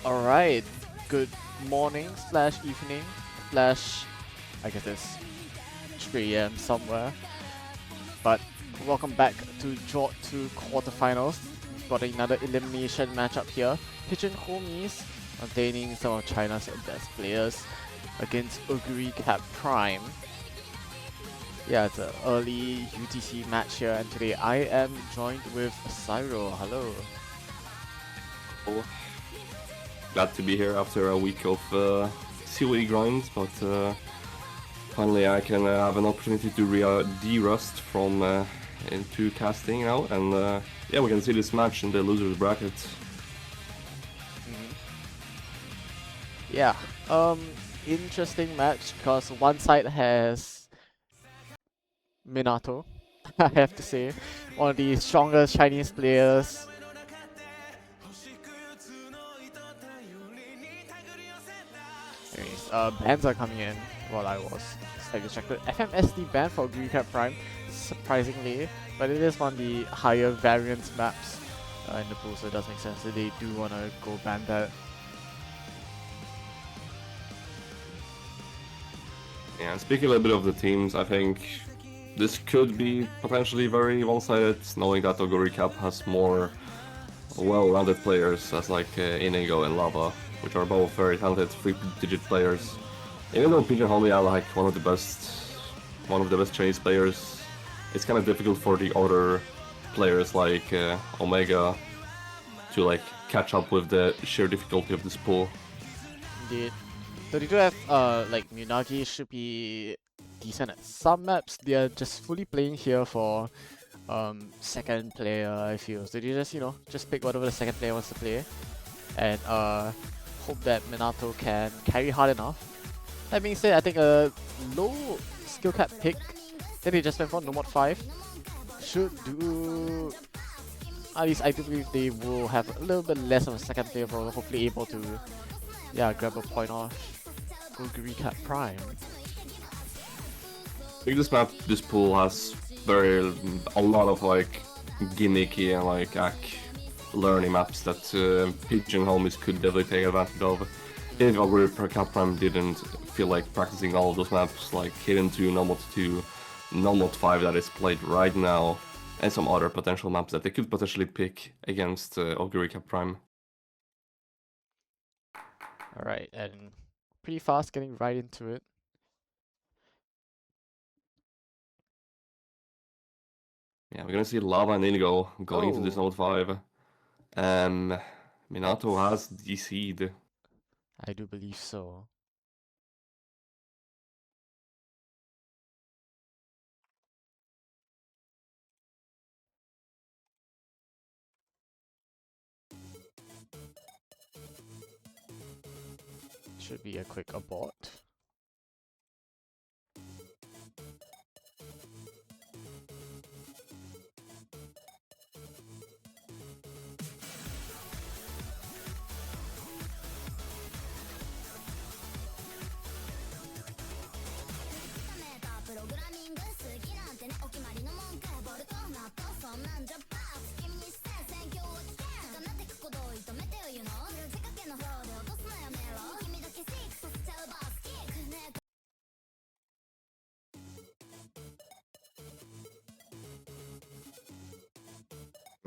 Alright, good morning slash evening slash I guess it's 3 AM somewhere. But welcome back to jorttt2 quarterfinals. We've got another elimination matchup here. Pigeon homies containing some of China's best players against Oguri Cap Prime. Yeah, it's an early UTC match here, and today I am joined with Cyro. Hello. Glad to be here after a week of COE grinds, but finally I can have an opportunity to de-rust from into casting now, and yeah, we can see this match in the losers bracket. Yeah, interesting match because one side has Minato, I have to say, one of the strongest Chinese players. Anyways, bans are coming in while I was slightly distracted. FMSD ban for Oguri Cap Prime, surprisingly, but it is one of the higher variance maps in the pool, so it does make sense that they do want to go ban that. Yeah, and speaking a little bit of the teams, I think this could be potentially very one-sided, knowing that Oguri Cap has more well-rounded players as like Inigo and Lava, which are both very talented 3-digit players. Even though pigeon are like one of the best Chinese players, it's kind of difficult for the other players like Omega to like catch up with the sheer difficulty of this pool. Indeed. So they do have like Munagi should be decent at some maps. They are just fully playing here for second player, I feel. So they just pick whatever the second player wants to play and hope that Minato can carry hard enough. That being said, I think a low skill cap pick that they just went for, no mod 5, should do. At least I do believe they will have a little bit less of a second player, but hopefully able to grab a point off Oguri Cap Prime. I think this pool has a lot of like gimmicky and like learning maps that pigeon homies could definitely take advantage of. If Oguri Cap Prime didn't feel like practicing all of those maps, like Hidden 2, No Mod 2, No Mod 5 that is played right now, and some other potential maps that they could potentially pick against Oguri Cap Prime. Alright, and pretty fast getting right into it. Yeah, we're gonna see Lava and Inigo going into this Node 5. Minato has DC'd. I do believe so. Should be a quick abort.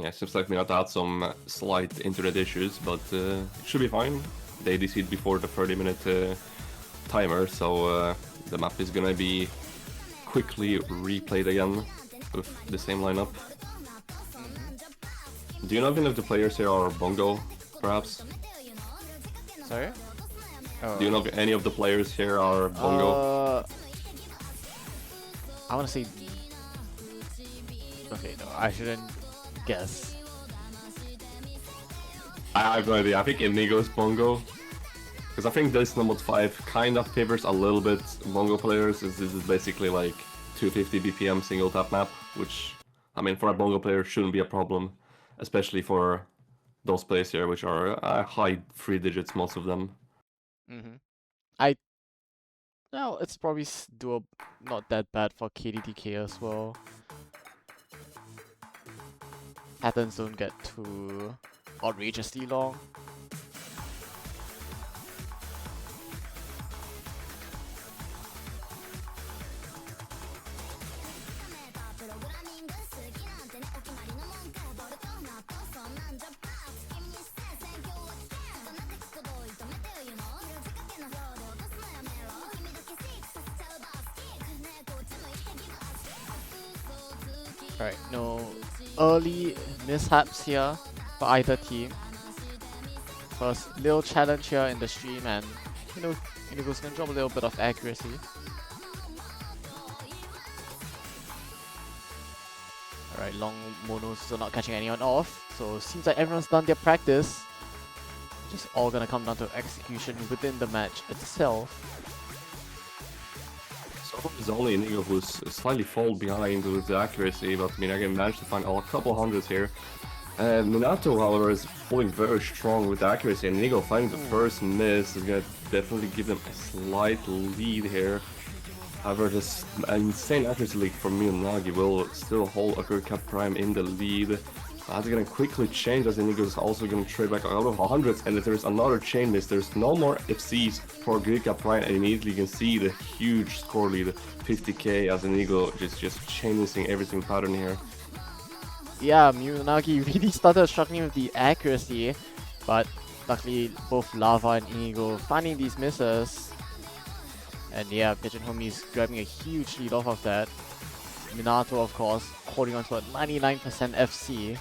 Yeah, seems like Minato had some slight internet issues, but it should be fine. They DC'd before the 30-minute timer, so the map is gonna be quickly replayed again with the same lineup. Do you know if any of the players here are Bongo, perhaps? Sorry? Do you know if any of the players here are Bongo? I wanna say... Okay, no, I shouldn't guess. I have no idea. I think Inigo's Bongo. Because I think this number 5 kind of favors a little bit Bongo players, since this is basically like 250 BPM single tap map, which, I mean, for a Bongo player shouldn't be a problem, especially for those players here, which are high 3 digits, most of them. No, it's probably not that bad for KDDK as well. Patterns don't get too outrageously long. Alright, no early mishaps here for either team. First little challenge here in the stream, and you know, Inigo's gonna drop a little bit of accuracy. Alright, long monos still not catching anyone off, so seems like everyone's done their practice. Just all gonna come down to execution within the match itself. So it's only Inigo who's slightly fall behind with the accuracy, but Minaga managed to find a couple hundreds here. Minato, however, is pulling very strong with the accuracy, and Inigo finding the first miss is gonna definitely give them a slight lead here. However, this insane accuracy lead from Miyagi will still hold Oguri Cap Prime in the lead. That's gonna quickly change as Inigo is also gonna trade back out of hundreds, and if there's another chain miss, there's no more FCs for Oguri Cap Prime, and immediately you can see the huge score lead, 50k, as Inigo is just chain missing every single pattern here. Yeah, Miyagi really started struggling with the accuracy, but luckily both Lava and Inigo finding these misses. And yeah, Pigeon Homie's grabbing a huge lead off of that. Minato, of course, holding on to a 99% FC.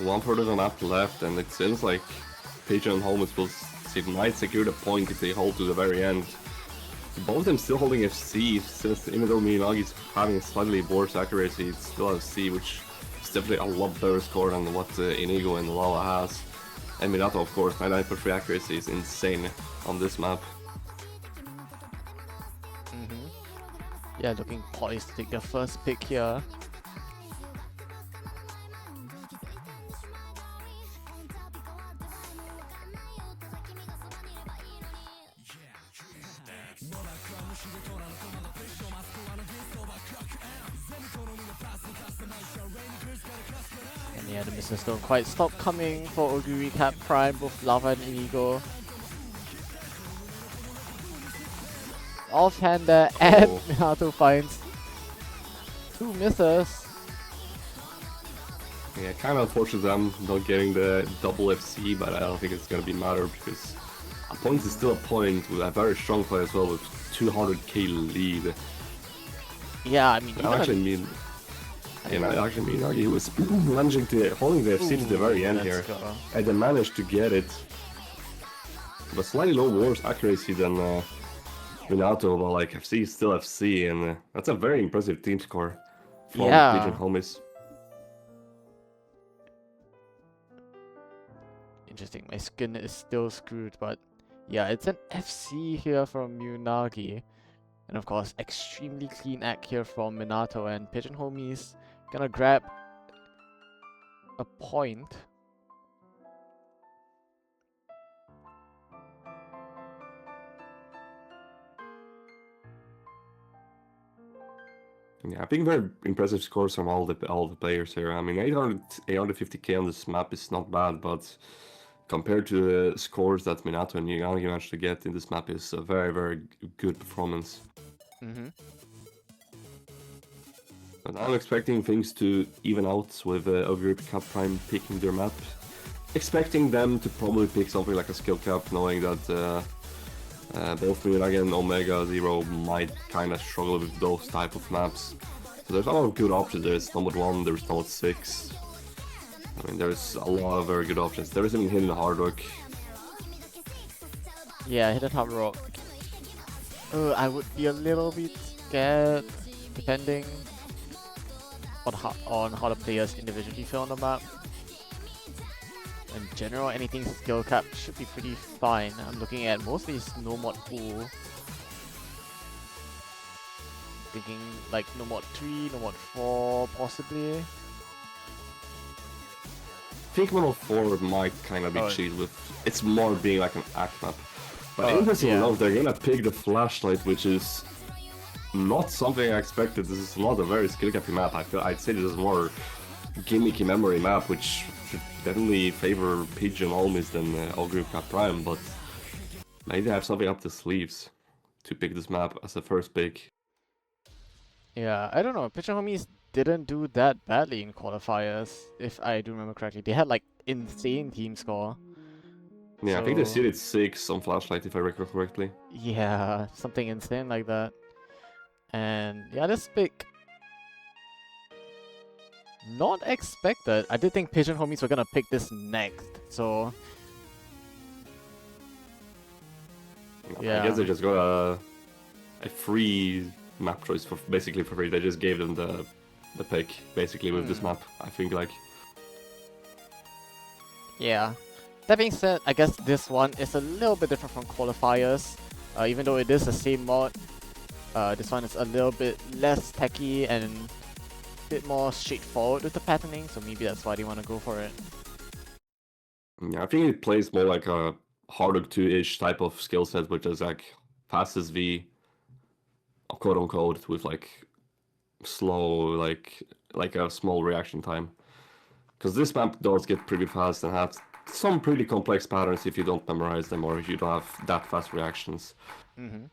One further than map left, and it seems like Pigeon and Holmes might secure the point if they hold to the very end. Both of them still holding FC, since even though Miyagi's having slightly worse accuracy, it's still FC, which is definitely a lot better score than what Inigo and Lava has. And Minato, of course, 99% accuracy is insane on this map. Yeah, looking poised to take their first pick here. And yeah, the misses don't quite stop coming for Oguri Cap Prime, both Lava and Inigo. Offhander and Minato finds two misses. Yeah, kind of unfortunate them not getting the double FC, but I don't think it's gonna be matter because a point is still a point with a very strong play as well with 200k lead. Yeah, I mean, I actually mean he was managing to holding the FC to the very end here, and they managed to get it. But slightly low worse accuracy than Minato, but like FC is still FC, and that's a very impressive team score from Pigeon Homies. Interesting, my skin is still screwed, but yeah, it's an FC here from Munagi. And of course, extremely clean act here from Minato, and Pigeon Homies gonna grab a point. Yeah, I think very impressive scores from all the players here. I mean, 850k on this map is not bad, but compared to the scores that Minato and Miyagi managed to get in this map is a very, very good performance. But I'm expecting things to even out with Oguri Cap Prime picking their map. Expecting them to probably pick something like a skill cap, knowing that both Miyagi and Omega Zero might kind of struggle with those type of maps. So there's a lot of good options. There's Nomad 1, there's Nomad 6. I mean, there's a lot of very good options. There is even Hidden Hard Rock. Yeah, Hidden Hard Rock. I would be a little bit scared, depending on how the players individually feel on the map. In general, anything skill cap should be pretty fine. I'm looking at mostly no mod pool. Thinking like no mod 3, no mod 4 possibly. I think Model 4 might kind of be cheated with. It's more being like an act map. But interestingly enough, they're gonna pick the flashlight, which is not something I expected. This is not a very skill cappy map. I'd say this is more gimmicky memory map, which should definitely favor Pigeon almost than Oguri Cap Prime, but maybe they have something up the sleeves to pick this map as the first pick. Yeah, I don't know. Pigeon Homies didn't do that badly in qualifiers, if I do remember correctly. They had like insane team score. Yeah, I think they So, seeded 6 on Flashlight if I recall correctly. yeah, something insane like that. And yeah, this pick, not expected. I did think Pigeon Homies were gonna pick this next, so I guess yeah. they just got a free map choice for basically for free. They just gave them the pick basically with this map. I think like. Yeah. That being said, I guess this one is a little bit different from qualifiers. Even though it is the same mod, this one is a little bit less techy and a bit more straightforward with the patterning, so maybe that's why they want to go for it. Yeah, I think it plays more like a harder 2-ish type of skill set, which is like fastest V, quote unquote, with like slow, like a small reaction time. Because this map does get pretty fast and has some pretty complex patterns if you don't memorize them or if you don't have that fast reactions. Mm-hmm.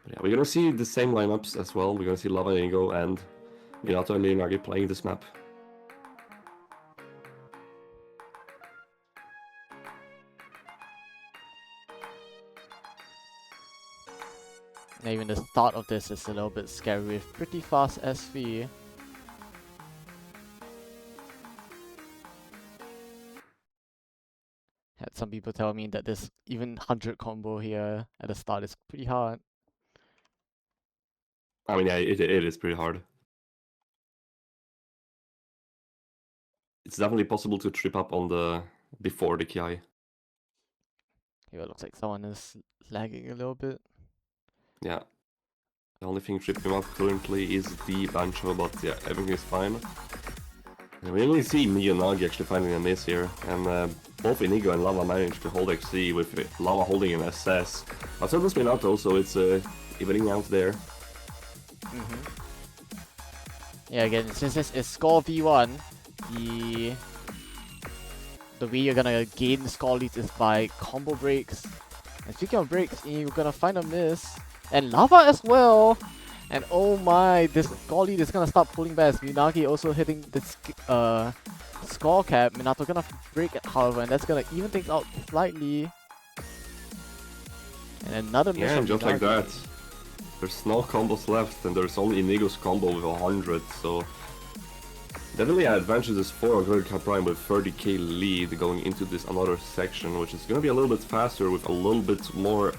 But yeah, we're gonna see the same lineups as well. We're gonna see Lava Inigo and Minato and Leonardi playing this map. And even the start of this is a little bit scary with pretty fast SV. Had some people tell me that this even 100 combo here at the start is pretty hard. I mean, yeah, it is pretty hard. It's definitely possible to trip up on the before the KI. Here it looks like someone is lagging a little bit. Yeah. The only thing tripping up currently is the Bancho, but yeah, everything is fine. And we only see Miyagi actually finding a miss here, and both Inigo and Lava managed to hold XC with Lava holding an SS. But so does Minato, so it's evening out there. Yeah, again, since this is score V1, the way you're gonna gain score leads is by combo breaks. And speaking of breaks, you're gonna find a miss. And Lava as well! And oh my, this score lead is gonna start pulling back. Miyagi also hitting the score cap. Minato gonna break it, however, and that's gonna even things out slightly. And another miss Yeah, from and just Miyagi. like that, there's no combos left, and there's only Inigo's combo with 100, so definitely advantages for Oguri Cap Prime with 30k lead going into this another section, which is gonna be a little bit faster with a little bit more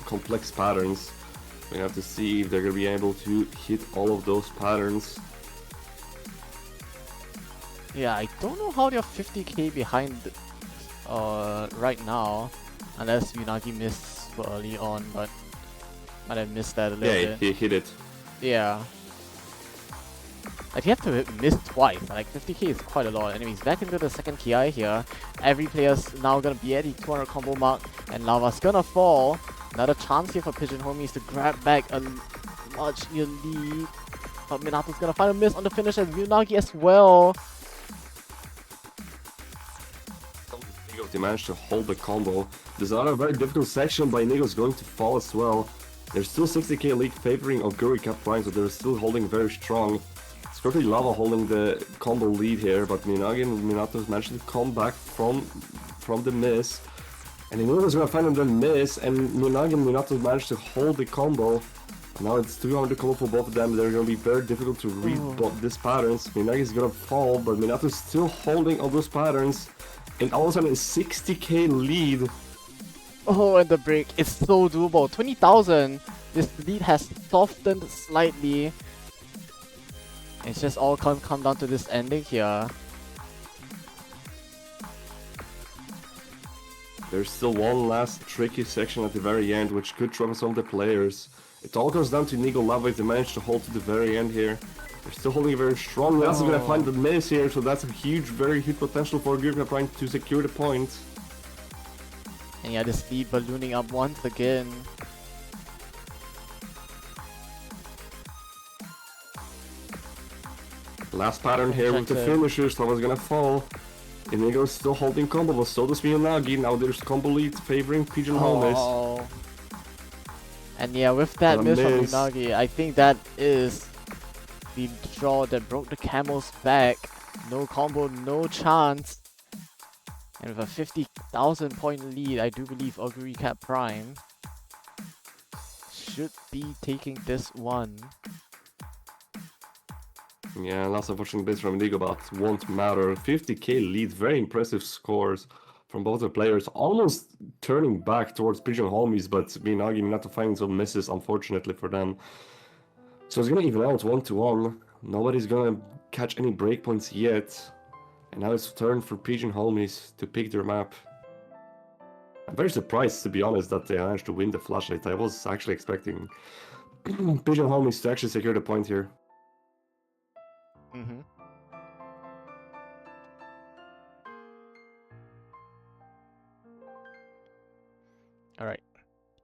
complex patterns. We have to see if they're gonna be able to hit all of those patterns. Yeah, I don't know how they're 50k behind right now, unless Unagi missed early on, but might have missed that a little bit. Yeah, he hit it. Yeah. Like, you have to miss twice, like 50k is quite a lot. Anyways, back into the second KI here. Every player's now gonna be at the 200 combo mark, and Lava's gonna fall. Another chance here for Pigeon Homies to grab back a much lead. But Minato's gonna find a miss on the finish, and Unagi as well. They managed to hold the combo. There's another very difficult section, but Inigo's going to fall as well. There's still 60k lead favoring Oguri Cap Prime, so they're still holding very strong. It's currently Lava holding the combo lead here, but Minagi and Minato managed to come back from the miss. And Inigo's gonna find another miss, and Minagi and Minato managed to hold the combo. Now it's 200 combo for both of them. They're gonna be very difficult to read these patterns. Minagi's gonna fall, but Minato's still holding all those patterns. And all of a sudden, a 60k lead. Oh, and the break is so doable. 20,000. This lead has softened slightly. It's just all come down to this ending here. There's still one last tricky section at the very end, which could trouble some of the players. It all comes down to Inigo Lava if they manage to hold to the very end here. They're still holding very strong. They're also gonna find the miss here, so that's a very huge potential for Oguri Prime to secure the point. And yeah, this lead ballooning up once again. Last pattern here with the finishers. Lava's gonna fall. Inigo's still holding combo, but so does Miyagi. Now there's combo lead favoring Pigeon Homies. And yeah, with that miss from Unagi, I think that is the draw that broke the camel's back. No combo, no chance. And with a 50,000 point lead, I do believe Oguri Cat Prime should be taking this one. Yeah, lots of watching bits from Indigo, but won't matter. 50k lead, very impressive scores from both the players. Almost turning back towards Pigeon Homies, but Minagi not to find some misses, unfortunately for them. So it's gonna even out 1-1. Nobody's gonna catch any breakpoints yet. And now it's turn for Pigeon Homies to pick their map. I'm very surprised, to be honest, that they managed to win the flashlight. I was actually expecting Pigeon Homies to actually secure the point here. Mm-hmm. Alright.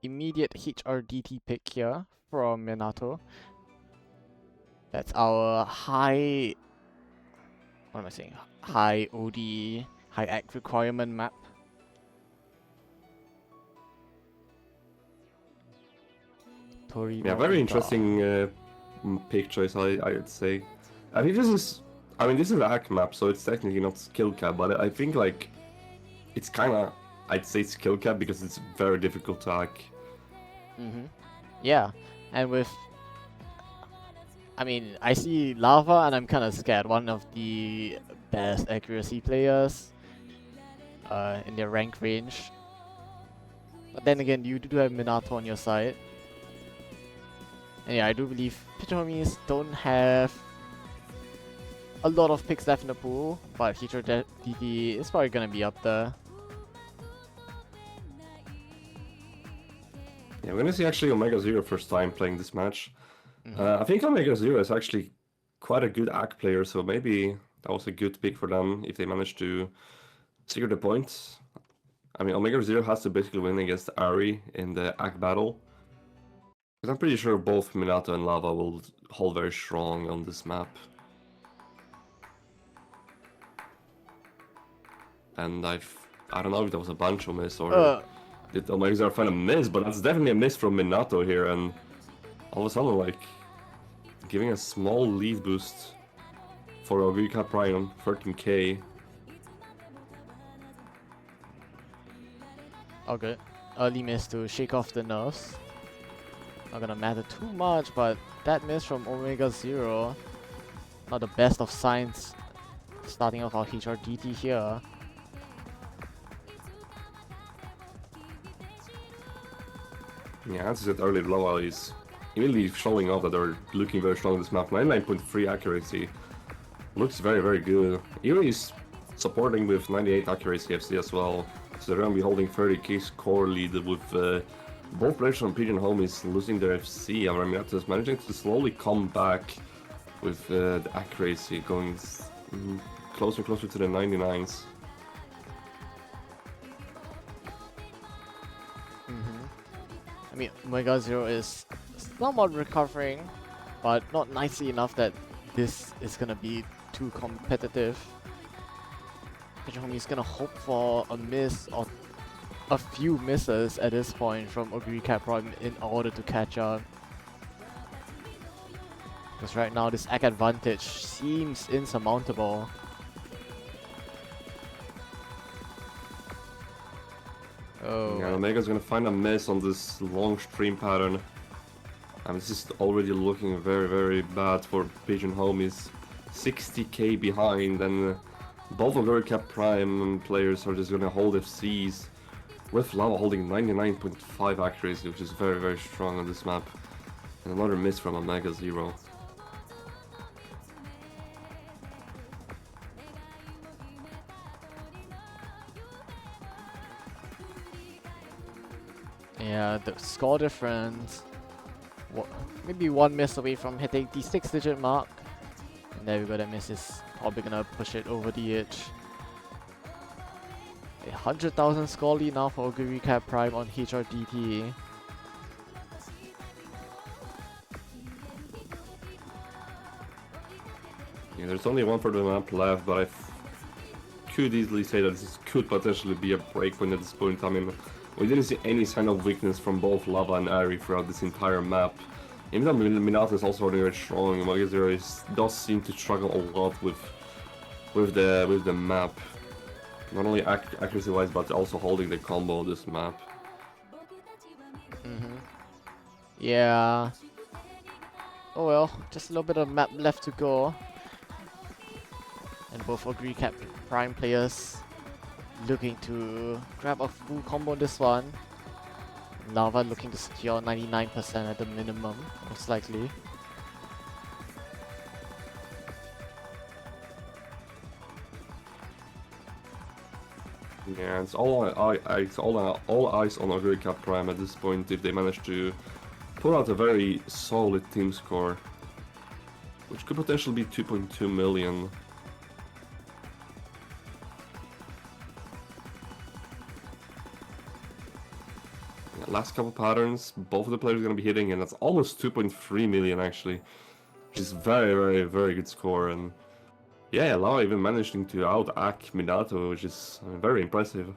Immediate HRDT pick here from Minato. That's our high... What am I saying? High OD, high act requirement map. Yeah, very interesting pick choice, I'd say. I think this is an ACK map, so it's technically not skill cap, but I think like it's kind of, I'd say skill cap because it's very difficult to hack. Mm-hmm. Yeah, and with, I mean, I see Lava and I'm kind of scared. One of the best accuracy players in their rank range. But then again, you do have Minato on your side. And yeah, I do believe Pigeon Homies don't have a lot of picks left in the pool, but HRDT is probably gonna be up there. Yeah, we're gonna see actually Omega Zero first time playing this match. Mm-hmm. I think Omega Zero is actually quite a good ACK player, so maybe that was a good pick for them if they managed to secure the points. I mean, Omega Zero has to basically win against Ari in the ACK battle. Because I'm pretty sure both Minato and Lava will hold very strong on this map. And I don't know if that was a Bancho miss or did Omega Zero find a miss, but that's definitely a miss from Minato here, and all of a sudden, like, giving a small lead boost for Oguri Cat Prime on 13k. Oh good. Early miss to shake off the nerves. Not gonna matter too much, but that miss from Omega Zero, not the best of signs starting off our HRDT here. Yeah, as I said earlier, Lava is immediately showing off that they're looking very strong on this map. 99.3 accuracy. Looks very, very good. Even is supporting with 98 accuracy FC as well. So they're gonna be holding 30k score lead with both players from Pigeon Homies losing their FC. And Minato is managing to slowly come back with the accuracy going closer and closer to the 99s. I mean, Omega Zero is somewhat recovering, but not nicely enough that this is gonna be too competitive. Pigeon Homie is gonna hope for a miss or a few misses at this point from Oguri Cat Prime in order to catch up. Because right now this ACK advantage seems insurmountable. Oh. Yeah, Omega's gonna find a miss on this long stream pattern. And this is already looking very, very bad for Pigeon Homies. 60k behind, and both Oguri Cat Prime players are just gonna hold FCs. With Lava holding 99.5 accuracy, which is very, very strong on this map. And another miss from Omega Zero. Yeah, the score difference. Maybe one miss away from hitting the 6-digit mark. And there we go, that miss is probably gonna push it over the edge. 100,000 score lead now for Oguri Cat Prime on HRDT. Yeah, there's only one for the map left, but I could easily say that this could potentially be a breakpoint at this point. I mean, we didn't see any sign of weakness from both Lava and Ari throughout this entire map. Even though Minato is also very strong, Omega Zero does seem to struggle a lot with the map. Not only accuracy-wise, but also holding the combo of this map. Yeah. Oh well, just a little bit of map left to go. And both Oguri Cap Prime players looking to grab a full combo on this one. Lava looking to secure 99% at the minimum, most likely. Yeah, it's all eyes on Oguri Cap Prime at this point if they manage to pull out a very solid team score, which could potentially be 2.2 million. Yeah, last couple patterns, both of the players are going to be hitting, and that's almost 2.3 million actually, which is very good score. And yeah, Lava even managing to out-act Minato, which is very impressive.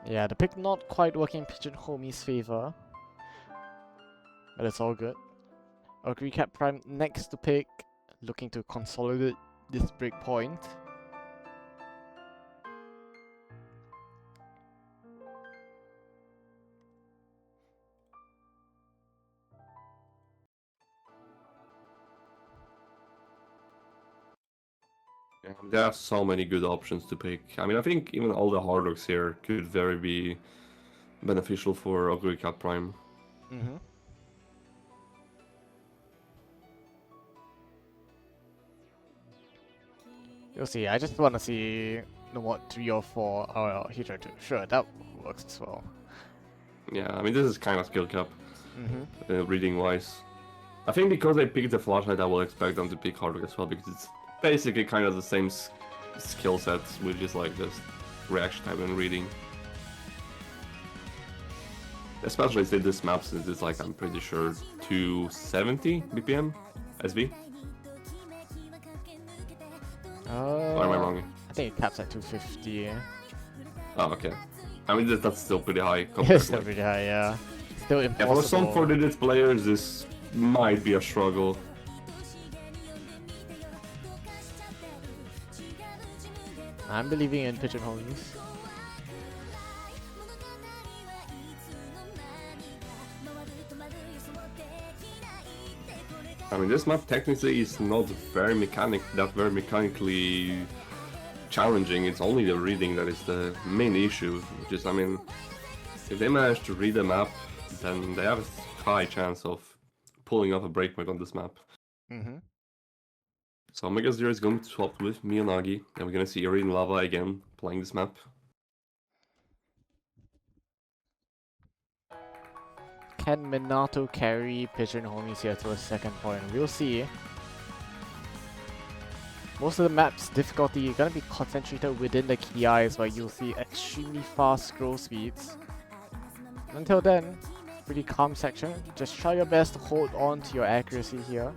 Yeah, the pick not quite working in Pigeon Homie's favor. But it's all good. Oguri Cap Prime next to pick, looking to consolidate this break point. Yeah, there are so many good options to pick. I mean, I think even all the hard rocks here could very be beneficial for Oguri Cap Prime. You'll see, I just want to see the what 3 or 4 are Hydra 2. Sure, that works as well. Yeah, I mean, this is kind of skill cap, reading-wise. I think because they picked the flashlight, I will expect them to pick hard rock as well, because it's basically kind of the same skill sets, with just like just reaction time and reading. Especially since this map, since it's like, I'm pretty sure 270 BPM SV. Or am I wrong? I think it caps at 250. Oh, okay. I mean, that's still pretty high. It's still pretty high, yeah. Still impossible. Yeah, for some 4-digit players, this might be a struggle. I'm believing in Pigeon Homies. I mean, this map technically is not very mechanically challenging. It's only the reading that is the main issue. Which is, I mean, if they manage to read the map, then they have a high chance of pulling off a breakpoint on this map. So Omega Zero is going to swap with Miyagi, and we're gonna see Eri and Lava again playing this map. Can Minato carry Pigeon Homies here to a second point? We'll see. Most of the map's difficulty is gonna be concentrated within the key eyes, where you'll see extremely fast scroll speeds. Until then, pretty calm section. Just try your best to hold on to your accuracy here.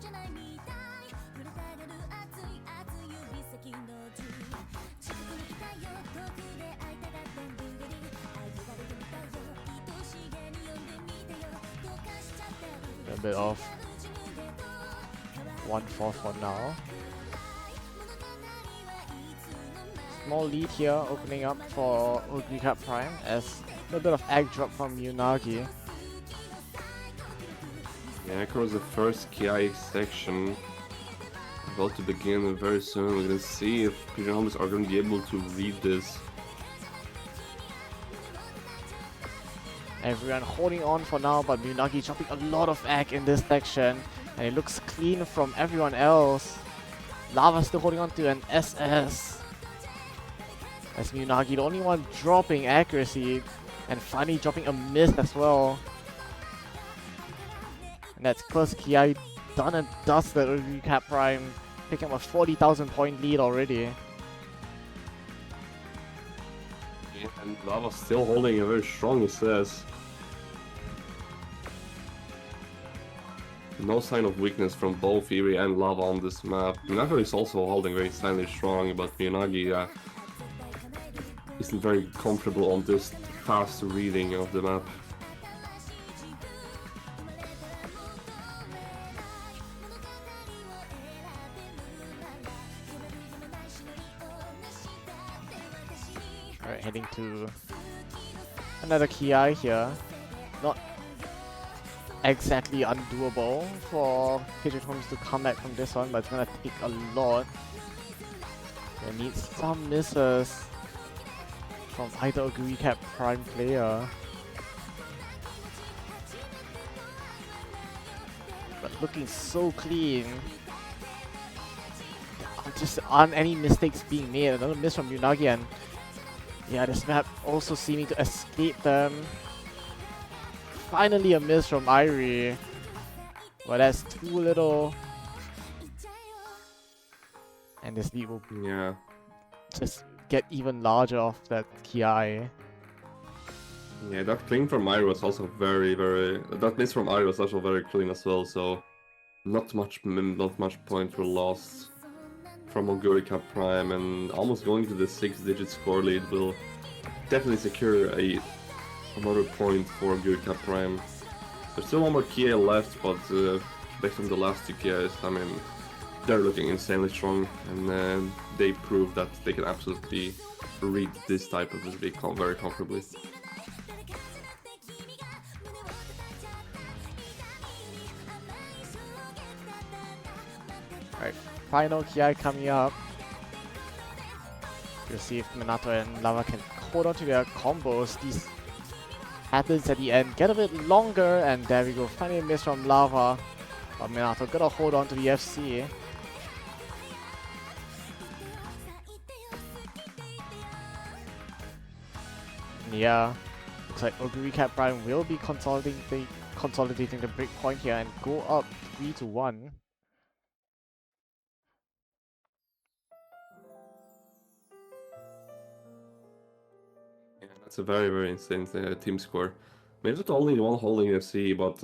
A bit off. 1-4 for now. Small lead here opening up for Oguri Cap Prime as a bit of egg drop from Yunagi. Yeah, across the first KI section, about to begin very soon. We're gonna see if Pigeon Homies are gonna be able to read this. Everyone holding on for now, but Yunagi dropping a lot of egg in this section, and it looks clean from everyone else. Lava still holding on to an SS. As Yunagi, the only one dropping accuracy, and finally dropping a miss as well. And that's first Ki done and dusted Oguri Cap Prime, picking up a 40,000 point lead already. Yeah, and Lava still holding a very strong SS. No sign of weakness from both Eri and Lava on this map. Minato is also holding very silently strong, but Miyagi isn't very comfortable on this fast reading of the map. Alright, heading to another Ki here. Not exactly undoable for Pigeon to come back from this one, but it's gonna take a lot. It needs some misses from either Oguri Cap Prime player. But looking so clean. Just aren't any mistakes being made. Another miss from Unagi, and yeah, this map also seeming to escape them. Finally a miss from Irie. But that's too little. And this lead will just get even larger off that Ki. Yeah, that clean from Irie was also that miss from Irie was also very clean as well, so not much points were lost from Oguri Cap Prime, and almost going to the 6-digit score lead will definitely secure another point for Oguri Cap Prime. There's still one more Kia left, but based on the last two Kias, I mean, they're looking insanely strong, and they prove that they can absolutely read this type of SV very comfortably. Alright, final Ki coming up. We'll see if Minato and Lava can hold on to their combos. These happens at the end, get a bit longer, and there we go. Finally a miss from Lava. But Minato gotta hold on to the FC. Yeah, looks like Oguri Cap Prime will be consolidating the break point here and go up 3-1. Yeah, that's a very insane team score. Maybe not only one holding FC, but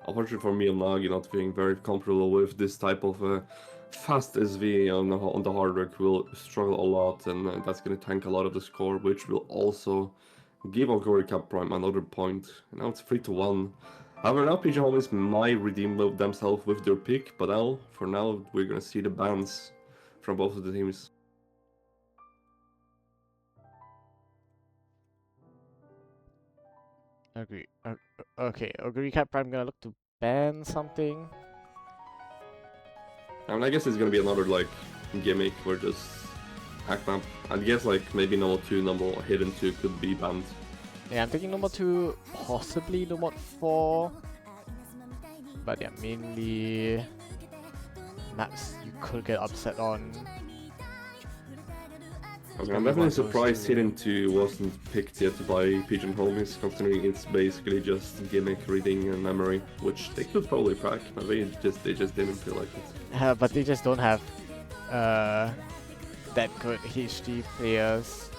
unfortunately for me and Nagi, not feeling very comfortable with this type of fast SV on the hard work will struggle a lot, and that's going to tank a lot of the score, which will also give Oguri Cap Prime another point. Now it's 3-1. However, now Pigeon Homies might redeem themselves with their pick, but for now, we're going to see the bans from both of the teams. Agree. Okay, Oguri Cap Prime gonna look to ban something. I mean, I guess it's gonna be another like gimmick where just hack map. I guess like maybe number 2, number hidden 2 could be banned. Yeah, I'm thinking number 2, possibly number 4. But yeah, mainly maps you could get upset on. Okay, I'm definitely surprised Hidden 2 wasn't picked yet by Pigeon Homies, considering it's basically just gimmick reading and memory, which they could probably crack, but they just didn't feel like it. But they just don't have that good HD players.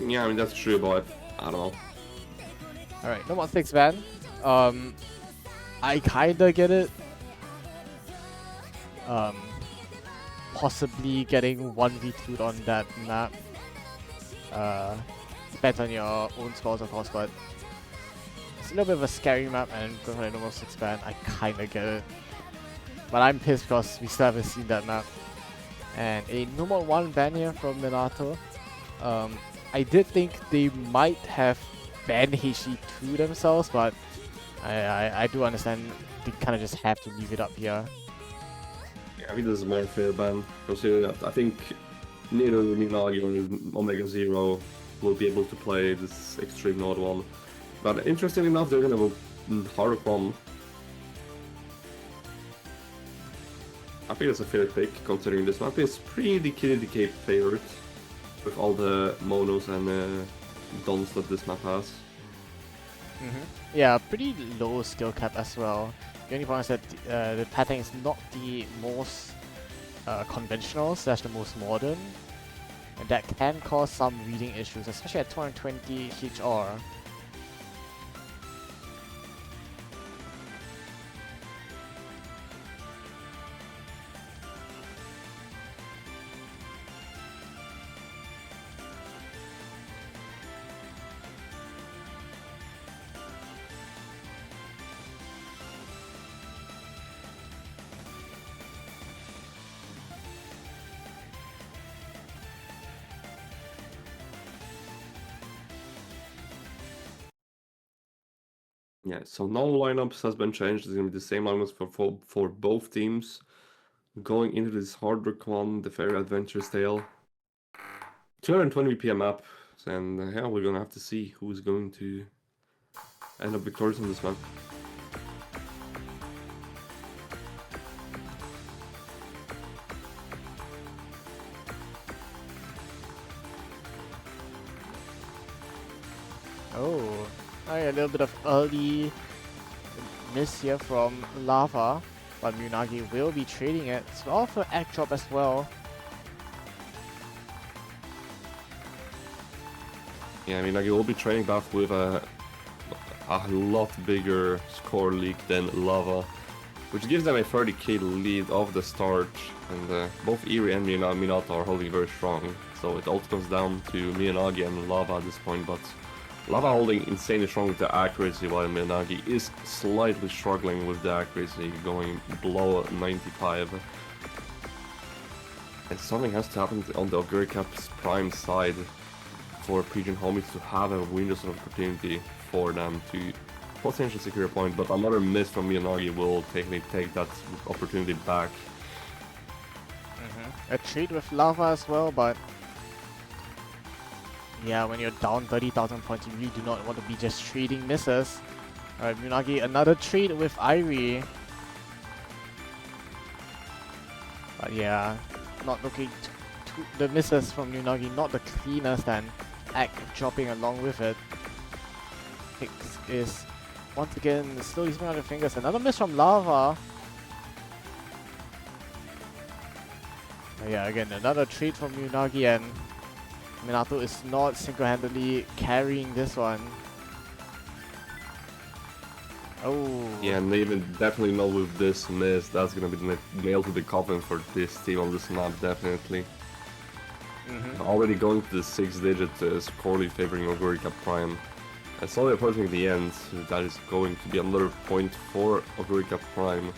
Yeah, I mean that's true, but I don't know. Alright, no more 6 ban. I kinda get it. Possibly getting 1v2'd on that map. Depends on your own scores, of course, but it's a little bit of a scary map, and going for a normal 6 ban, I kinda get it. But I'm pissed because we still haven't seen that map. And a normal 1 ban here from Minato. I did think they might have banned HD2 themselves, but I do understand they kind of just have to leave it up here. Yeah, I think this is a more fair ban, considering that I think neither Minagi or Omega Zero will be able to play this Extreme Node one. But interestingly enough, they're gonna have a harder one. I think it's a fair pick, considering this map is pretty Kid Cape favorite, with all the monos and dons that this map has. Yeah, pretty low skill cap as well. The only problem is that the pattern is not the most conventional / the most modern, and that can cause some reading issues, especially at 220 HR. Yeah, so no lineups has been changed. It's gonna be the same lineups for both teams. Going into this hard rock one, the Fairy Adventure's Tale. 220 PM map, and yeah, we're gonna have to see who's going to end up victorious on this map. Oh, a little bit of early miss here from Lava, but Munagi will be trading it. It's all for egg drop as well. Yeah, I mean, like, will be trading buff with a lot bigger score lead than Lava, which gives them a 30k lead off the start, and both Eri and Minato are holding very strong, so it all comes down to Miyagi and Lava at this point, but Lava holding insanely strong with the accuracy, while Miyagi is slightly struggling with the accuracy, going below 95. And something has to happen on the Oguri Cup's prime side for Pigeon homies to have a window of opportunity for them to potentially secure a point, but another miss from Miyagi will take that opportunity back. A trade with Lava as well, but yeah, when you're down 30,000 points, you really do not want to be just trading misses. Alright, Munagi, another trade with Irie. But yeah, not looking the misses from Munagi, not the cleanest, and Egg dropping along with it. Hicks is once again still using out the fingers. Another miss from Lava. Yeah, again, another trade from Munagi, and Minato is not single-handedly carrying this one. Oh. Yeah, and even definitely not with this miss. That's gonna be the nail to the coffin for this team on this map, definitely. Already going to the 6-digit score lead favoring Oguri Cup Prime. And slowly approaching the end, that is going to be another point for Oguri Cup Prime.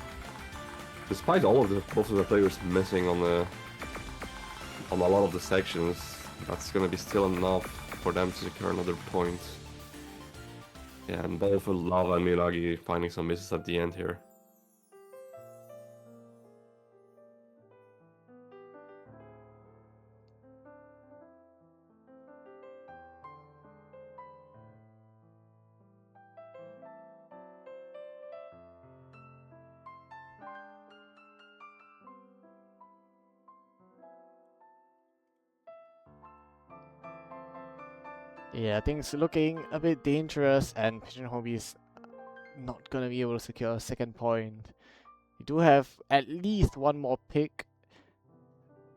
Despite both of the players missing on a lot of the sections, that's gonna be still enough for them to secure another point. Yeah, and both Lava and Miyagi finding some misses at the end here. Yeah, things looking a bit dangerous, and Pigeon Hobie's not gonna be able to secure a second point. We do have at least one more pick,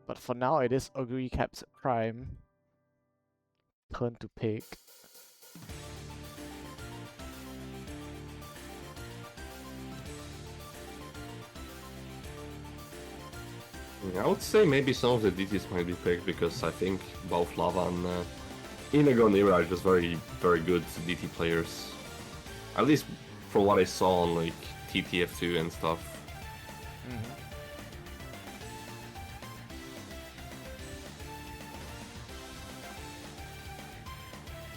but for now it is Oguri Cap's prime turn to pick. I would say maybe some of the DTs might be picked because I think both Lava and Inigo and Ira are just very, very good DT players. At least from what I saw on like TTF2 and stuff.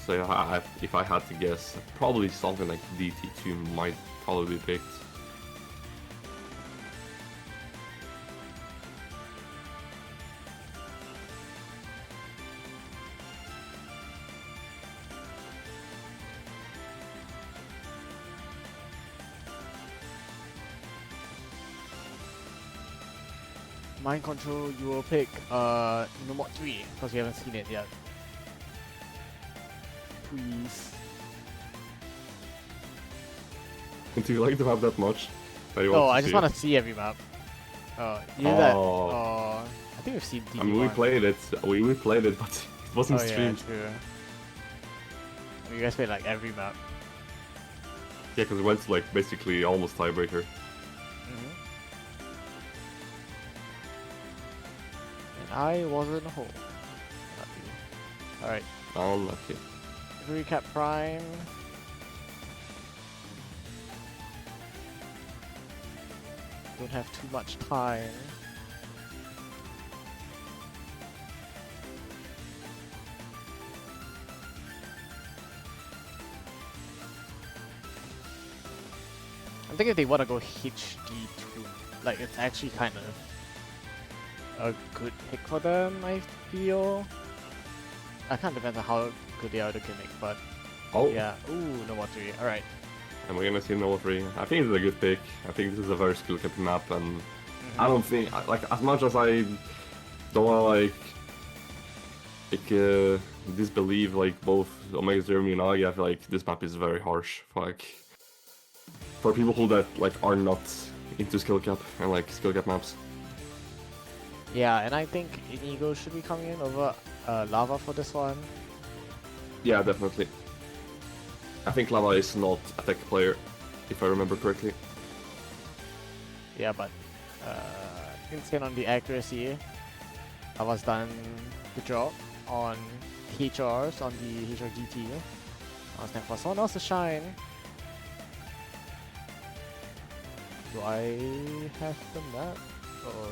So if I had to guess, probably something like DT2 might probably be picked. Mind Control, you will pick Nomod 3, because we haven't seen it yet. Please. Do you like the map that much? No, I just want to see every map. You did that. I think we've seen DD1. I mean, we played it, but it wasn't streamed. Yeah, true. You guys played like every map. Yeah, because it went to like basically almost tiebreaker. And I wasn't home. Alright. Unlucky. Recap Prime. Don't have too much time. I'm thinking if they want to go HD2, like it's actually kind of a good pick for them, I feel. I kind of depends on how good they are at the gimmick, but Oh, yeah. Ooh, no more 3. Alright. and we're gonna see Nova 3. I think it's a good pick. I think this is a very skill capped map, and I don't think, like, as much as I don't wanna disbelieve like both Omega Zero and Unagi, I feel like this map is very harsh for people who are not into skill cap and like skill cap maps. Yeah, and I think Inigo should be coming in over Lava for this one. Yeah, definitely. I think Lava is not a tech player, if I remember correctly. Yeah, but insane on the accuracy. Lava's done the job on HRs, on the HR GT. Now it's time for someone else to shine. Do I have the map? Or...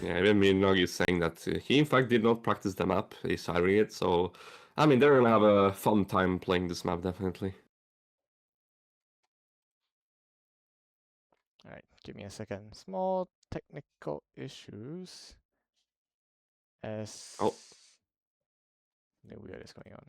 Yeah, even Miyagi is saying that he in fact did not practice the map, he's hiring it, so I mean they're gonna have a fun time playing this map, definitely. Alright, give me a second. Small technical issues. As... Oh. No weird is going on.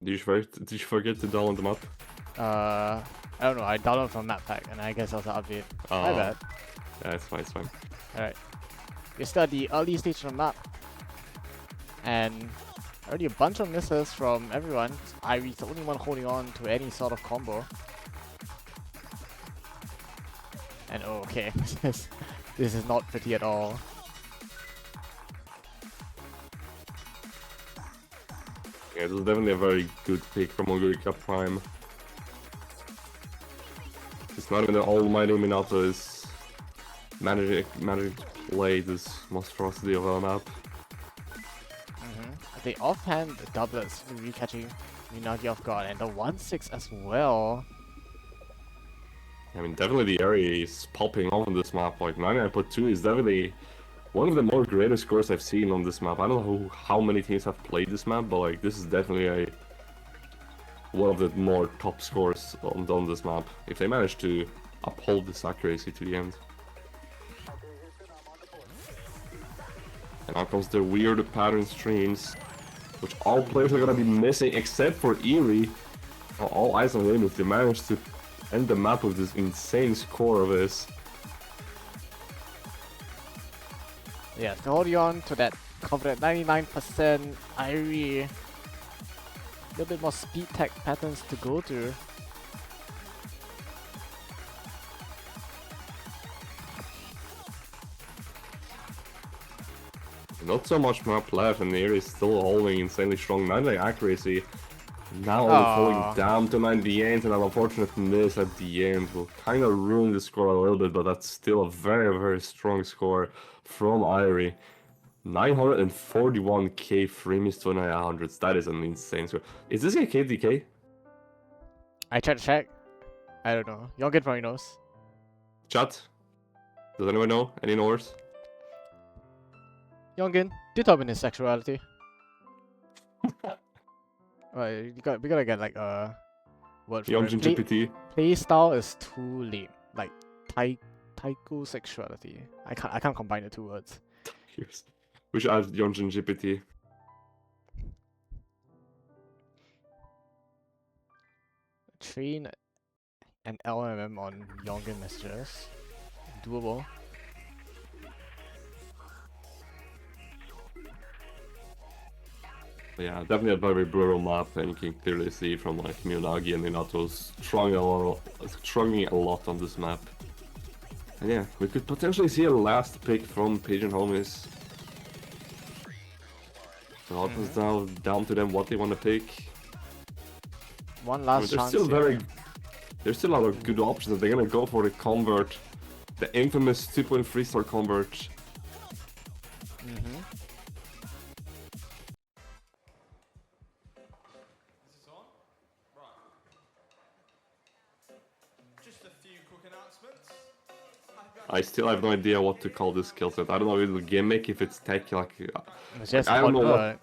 Did you forget to download the map? I don't know, I downloaded from map pack and I guess that was an update. My bad. Yeah, it's fine, it's fine. Alright. We're still at the early stage of the map. And already a bunch of misses from everyone. Irie's the only one holding on to any sort of combo. And oh, okay, this is not pretty at all. Yeah, this is definitely a very good pick from Oguri Cup Prime. It's not even the almighty Minato is managing to play this monstrosity of a map. The offhand doublets really catching Minagi off guard, and the 1-6 as well. I mean, definitely the area is popping off on this map. Like 99.2 is definitely one of the more greatest scores I've seen on this map. I don't know how many teams have played this map, but like this is definitely one of the more top scores on this map. If they manage to uphold this accuracy to the end. And now comes the weird pattern streams, which all players are gonna be missing except for Eerie. All eyes on him if they manage to end the map with this insane score of this. Yeah, to hold you on to that confident 99%, Irie. A little bit more speed tech patterns to go through. Not so much map left, and Eerie is still holding insanely strong 99 accuracy. Now only falling down to 98, and an unfortunate miss at the end will kind of ruin the score a little bit, but that's still a very, very strong score from Irie. 941k free miss to 900s. That is an insane score. Is this a KDK? I tried to check. I don't know. Yongin probably knows. Chat? Does anyone know? Any knowers? Yongin, determine his sexuality. We gotta get like a word for Yongjin it. GPT. Play style is too lame. Like taiko sexuality. I can't combine the two words. We should add Yongjin GPT. Train an LMM on Yongin messages. Doable. Yeah, definitely a very brutal map, and you can clearly see from like Miyagi and Minato struggling a lot on this map. And yeah, we could potentially see a last pick from Pigeon Homies. So it's now down to them what they want to pick. One last there's chance still here. there's still a lot of good options. They're gonna go for the convert, the infamous 2.3 star convert. I still have no idea what to call this skill set. I don't know if it's a gimmick, if it's tech, It's just I don't know what. convert.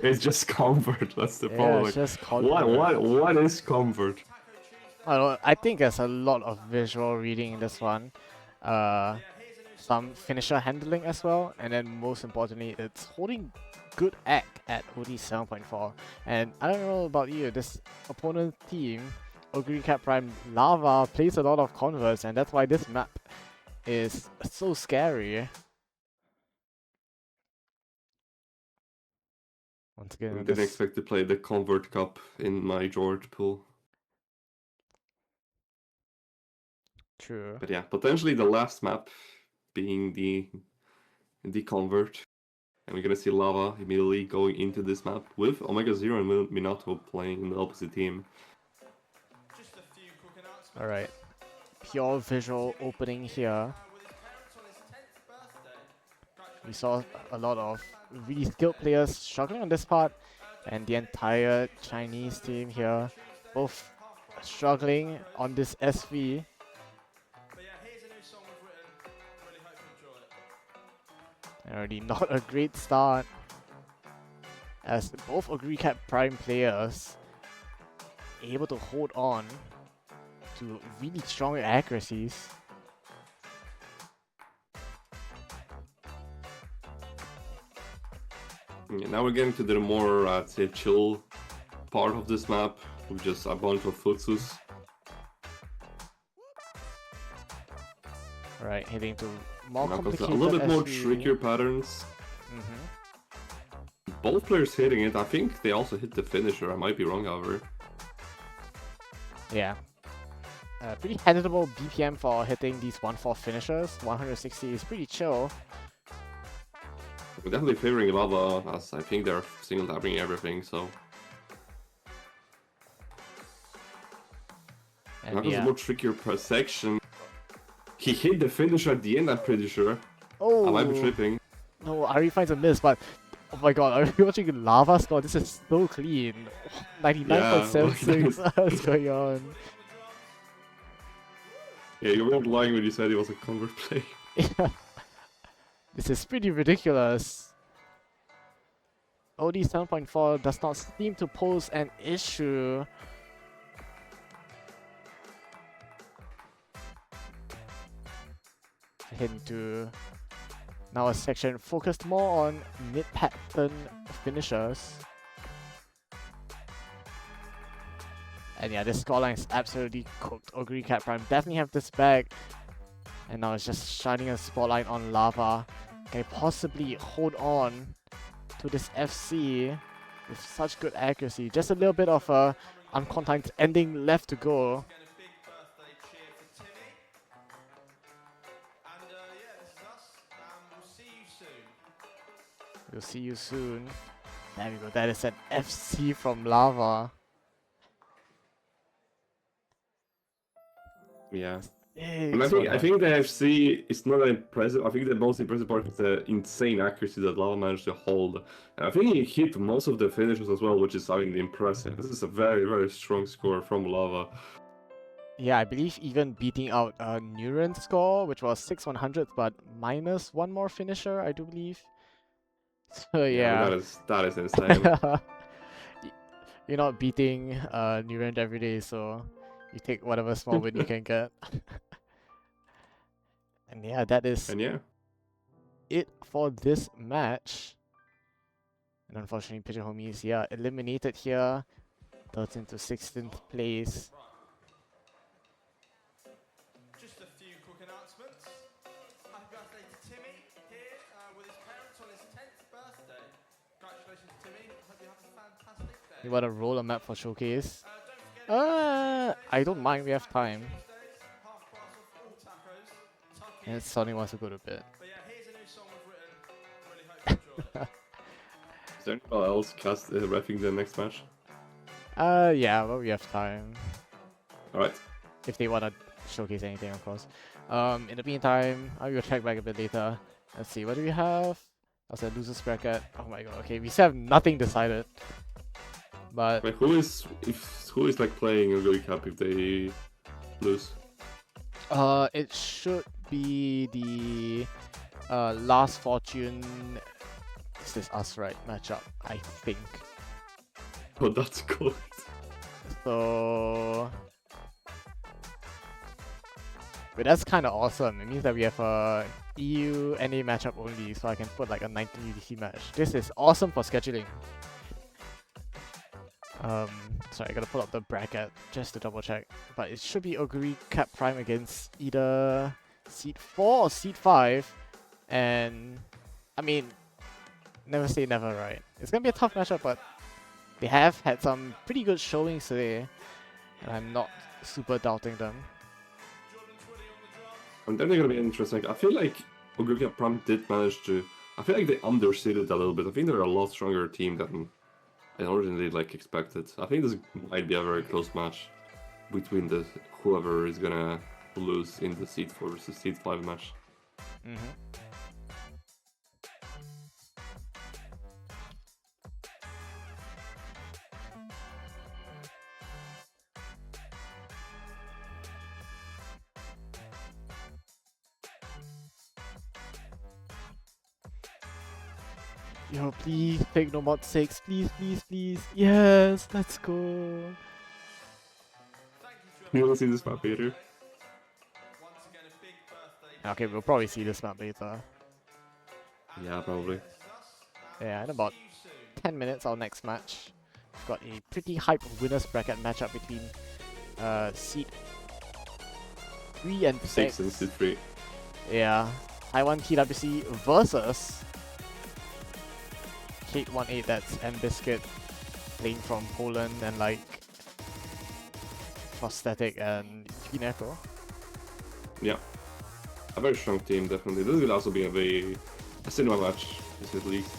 It's just convert. That's the Yeah, problem. it's just convert. What is convert? I think there's a lot of visual reading in this one. Some finisher handling as well, and then most importantly, it's holding good egg at OD 7.4. And I don't know about you, this opponent team, Oguri Cat Prime Lava, plays a lot of converts, and that's why this map is so scary. Once again, I didn't expect to play the convert cup in my George pool. True. But yeah, potentially the last map being the convert. And we're gonna see Lava immediately going into this map with Omega Zero and Minato playing in the opposite team. Alright. Pure visual opening here. We saw a lot of really skilled players struggling on this part, and the entire Chinese team here both struggling on this SV. Already not a great start, as both Oguri Cat Prime players able to hold on to really strong accuracies. Yeah, now we're getting to the more, I'd say, chill part of this map with just a bunch of futsus. Right, hitting to more now complicated a little bit more SV. trickier patterns. Both players hitting it. I think they also hit the finisher. I might be wrong, however. Yeah. Pretty handleable BPM for hitting these 1-4 finishers. 160 is pretty chill. We're definitely favoring Lava, as I think they're single tapping everything, so. And now there's a more trickier per section. He hit the finisher at the end, I'm pretty sure. Oh! I might be tripping. No, Ari finds a miss, but oh my god, are you watching Lava score? This is so clean. 99.76. What's going on? Yeah, you weren't lying when you said it was a convert play. Yeah. This is pretty ridiculous. OD 7.4 does not seem to pose an issue. Into now a section focused more on mid-pattern finishers. And yeah, this scoreline is absolutely cooked. Oguri Cat Prime definitely have this back. And now it's just shining a spotlight on Lava. Can he possibly hold on to this FC with such good accuracy? Just a little bit of a uncontained ending left to go. We'll see you soon. There we go. That is an FC from Lava. Yeah. And I think the FC is not impressive. I think the most impressive part is the insane accuracy that Lava managed to hold. And I think he hit most of the finishes as well, which is, I mean, impressive. This is a very, very strong score from Lava. Yeah, I believe even beating out Neuron's score, which was 6/100, but minus one more finisher, I do believe. So yeah. That is insane. You're not beating Neuron every day, so you take whatever small win you can get. And yeah, that is it for this match. And unfortunately, Pigeon Homie is eliminated here. 13th to 16th place. Just a few quick announcements. Happy birthday to Timmy here with his parents on his 10th birthday. Congratulations, Timmy. Hope you have a fantastic day. You want to roll a map for showcase? I don't mind. We have time. And Sonny wants to go to bed. But yeah, here's a new song we've written. Really hope you enjoy it. Is there anyone else reffing the next match? Yeah, well, we have time. Alright. If they want to showcase anything, of course. In the meantime, I will check back a bit later. Let's see, what do we have? Also, losers bracket. Oh my god, okay, we still have nothing decided. But Like, who is like playing a Oguri Cup if they lose? it should be the Last Fortune. Is this us, right? Matchup, I think. Oh, that's good. So, but that's kind of awesome. It means that we have a EU NA matchup only, so I can put like a 19 UDC match. This is awesome for scheduling. Sorry, I gotta pull up the bracket just to double check. But it should be Oguri Cap Prime against either Seed 4 or Seed 5. And, I mean, never say never, right? It's gonna be a tough matchup, but they have had some pretty good showings today. And I'm not super doubting them. And then they're gonna be interesting. I feel like Oguri Cup Prime did manage to... I feel like they underseeded a little bit. I think they're a lot stronger team than I originally expected. I think this might be a very close match between the whoever is gonna lose in the Seed 4 versus Seed 5 match. Yo, please pick no mod 6. Please, please, please. Yes, let's go. You wanna see this map later? Once again, a big birthday. Okay, we'll probably see this map later. Yeah, probably. Yeah, in about 10 minutes, our next match. We've got a pretty hype winners bracket matchup between Seed 3 and 6. 6 and Seed 3. Yeah, Taiwan TWC versus Kate18, that's M-Biscuit, playing from Poland, and like Prosthetic and Kineko. Yeah. A very strong team, definitely. This will also be a cinema match, to say the least.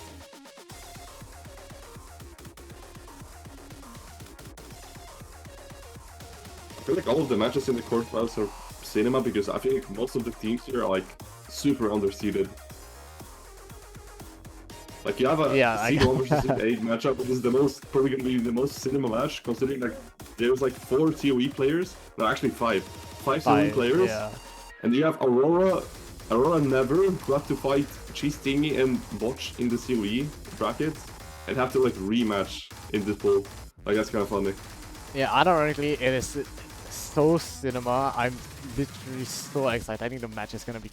I feel like all of the matches in the quarterfinals are cinema because I think most of the teams here are like super underseeded. Like you have a Seed 1 versus Seed 8 matchup, which is probably gonna be the most cinema match, considering like there's like 4 COE players. No, actually 5. 5 COE players. Yeah. And you have Aurora Never, who have to fight Cheese Thingy and Botch in the COE bracket, and have to like rematch in this pool. Like that's kind of funny. Yeah, unironically, it is so cinema. I'm literally so excited. I think the match is gonna be...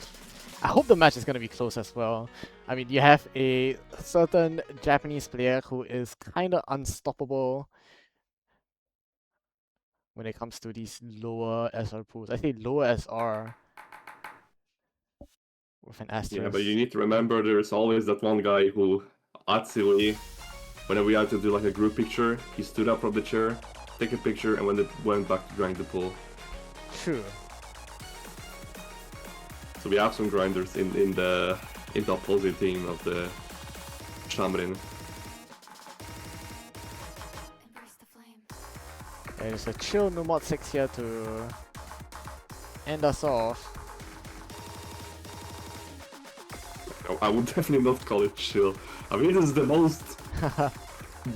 I hope the match is gonna be close as well. I mean, you have a certain Japanese player who is kind of unstoppable when it comes to these lower SR pools. I say lower SR with an asterisk. Yeah, but you need to remember there's always that one guy who, at COE, whenever we had to do like a group picture, he stood up from the chair, take a picture, and went back to grind the pool. True. So we have some grinders in the opposing team of the Shamrin. There's a chill no mod 6 here to end us off. No, I would definitely not call it chill. I mean, this is the most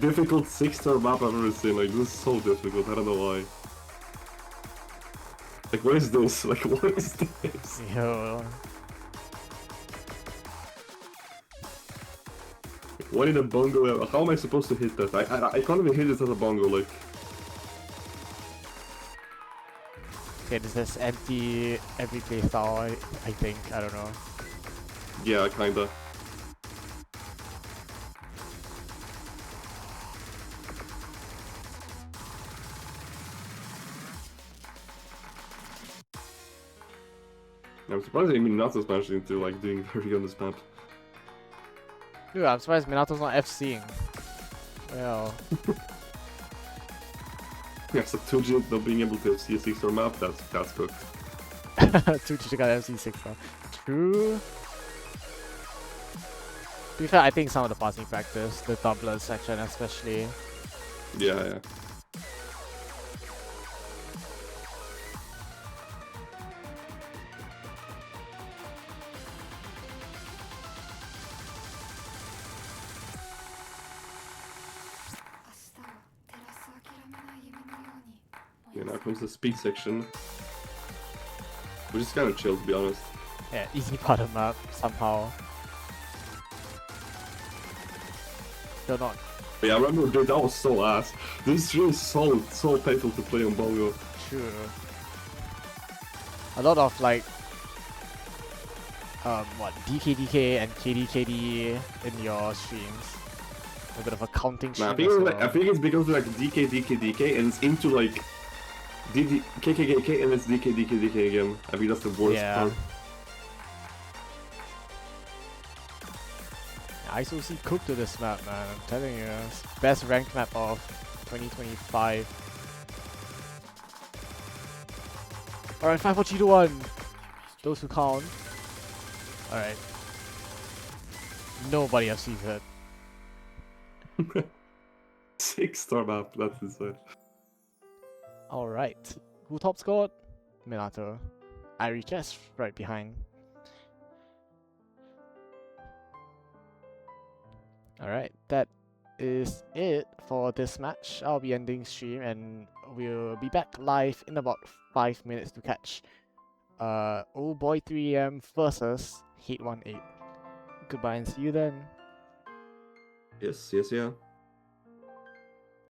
difficult 6-star map I've ever seen. Like, this is so difficult, I don't know why. Like, what is this? Like, what is this? Yo. What in a bongo? How am I supposed to hit that? I can't even hit it as a bongo, like... Okay, this is empty every playstyle, I think. I don't know. Yeah, kinda. I'm surprised Minato's managed into like doing very good on this map. Dude, I'm surprised Minato's not FCing. Well. Yeah, so Tuji not being able to see a 6-star map, that's cooked. Tuji got FC6 now. True. To be fair, I think some of the passing practice, the doublet section especially. Yeah. Yeah, now comes the speed section, which is kind of chill to be honest. Yeah, easy part of the map somehow. Still not But yeah, I remember, dude, that was so ass. This is really so painful to play on bongo. true. A lot of like DKDK and KDKD in your streams. A bit of a counting Nah, stream as well. I think it's because like DK and it's into like KKKK and it's DK again. I think that's the worst Yeah. part. ISOC cooked to this map, man. I'm telling you, it's best ranked map of 2025. Alright, 5, 4, 3, 2, 1. Those who count. Alright. Nobody has seen it. 6-star map, that's insane. Alright. Who top scored? Minato. Irish just right behind. Alright, that is it for this match. I'll be ending stream and we'll be back live in about 5 minutes to catch Oh Boy 3M versus Hate 18. Goodbye and see you then. Yes, yeah.